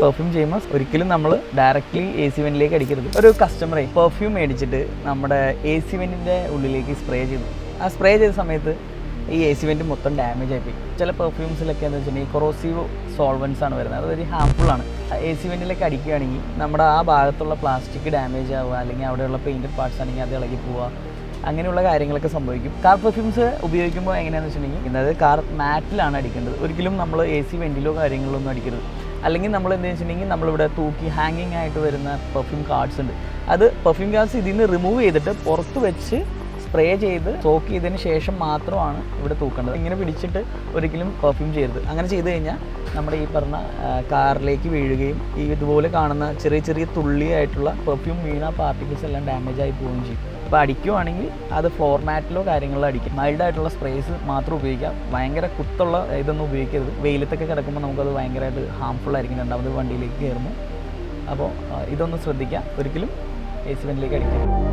Perfume ചെയ്യുമ്പോൾ ഒരിക്കലും നമ്മൾ ഡയറക്റ്റ്ലി AC വെന്റിലേക്ക് അടിക്കരുത്. ഒരു കസ്റ്റമറെ പെർഫ്യൂം മേടിച്ചിട്ട് നമ്മുടെ AC വെന്റിൻ്റെ ഉള്ളിലേക്ക് സ്പ്രേ ചെയ്തു. ആ സ്പ്രേ ചെയ്ത സമയത്ത് ഈ AC വെന്റ് മൊത്തം ഡാമേജ് ആയിപ്പോയി. ചില പെർഫ്യൂംസിലൊക്കെ എന്ന് വെച്ചിട്ടുണ്ടെങ്കിൽ കൊറോസീവ് സോൾവൻസ് ആണ് വരുന്നത്. അത് വെരി ഹാംഫുൾ ആണ്. AC വെന്റിലേക്ക് അടിക്കുകയാണെങ്കിൽ നമ്മുടെ ആ ഭാഗത്തുള്ള പ്ലാസ്റ്റിക് ഡാമേജ് ആവുക, അല്ലെങ്കിൽ അവിടെയുള്ള പെയിൻറ്റഡ് പാർട്സ് ആണെങ്കിൽ അത് ഇളകി പോവുക, അങ്ങനെയുള്ള കാര്യങ്ങളൊക്കെ സംഭവിക്കും. കാർ പെർഫ്യൂംസ് ഉപയോഗിക്കുമ്പോൾ എങ്ങനെയാണെന്ന് വെച്ചിട്ടുണ്ടെങ്കിൽ ഇന്നത് കാർ മാറ്റിലാണ് അടിക്കേണ്ടത്. ഒരിക്കലും നമ്മൾ AC വെന്റിലോ കാര്യങ്ങളിലൊന്നും അടിക്കരുത്. അല്ലെങ്കിൽ നമ്മൾ എന്താ വെച്ചിട്ടുണ്ടെങ്കിൽ നമ്മളിവിടെ തൂക്കി ഹാങ്ങിങ് ആയിട്ട് വരുന്ന പെർഫ്യൂം കാർഡ്സ് ഉണ്ട്. അത് പെർഫ്യൂം കാർഡ്സ് ഇതിൽ നിന്ന് റിമൂവ് ചെയ്തിട്ട് പുറത്ത് വെച്ച് സ്പ്രേ ചെയ്ത് സോക്ക് ചെയ്തതിന് ശേഷം മാത്രമാണ് ഇവിടെ തൂക്കേണ്ടത്. ഇങ്ങനെ പിടിച്ചിട്ട് ഒരിക്കലും പെർഫ്യൂം ചെയ്യരുത്. അങ്ങനെ ചെയ്ത് കഴിഞ്ഞാൽ നമ്മുടെ ഈ പറഞ്ഞ കാറിലേക്ക് വീഴുകയും ഈ ഇതുപോലെ കാണുന്ന ചെറിയ ചെറിയ തുള്ളിയായിട്ടുള്ള പെർഫ്യൂം വീണ പാർട്ടിക്കിൾസ് എല്ലാം ഡാമേജ് ആയി പോവുകയും ചെയ്യും. അപ്പോൾ അടിക്കുവാണെങ്കിൽ അത് ഫ്ലോർ മാറ്റിലോ കാര്യങ്ങളിലോ അടിക്കും. മൈൽഡായിട്ടുള്ള സ്പ്രേസ് മാത്രം ഉപയോഗിക്കാം. ഭയങ്കര കുത്തുള്ള ഇതൊന്നും ഉപയോഗിക്കരുത്. വെയിലത്തൊക്കെ കിടക്കുമ്പോൾ നമുക്കത് ഭയങ്കരമായിട്ട് ഹാംഫുൾ ആയിരിക്കും രണ്ടാമത് വണ്ടിയിലേക്ക് കയറുമ്പോൾ. അപ്പോൾ ഇതൊന്ന് ശ്രദ്ധിക്കുക. ഒരിക്കലും AC വെന്റിലേക്ക് അടിക്കരുത്.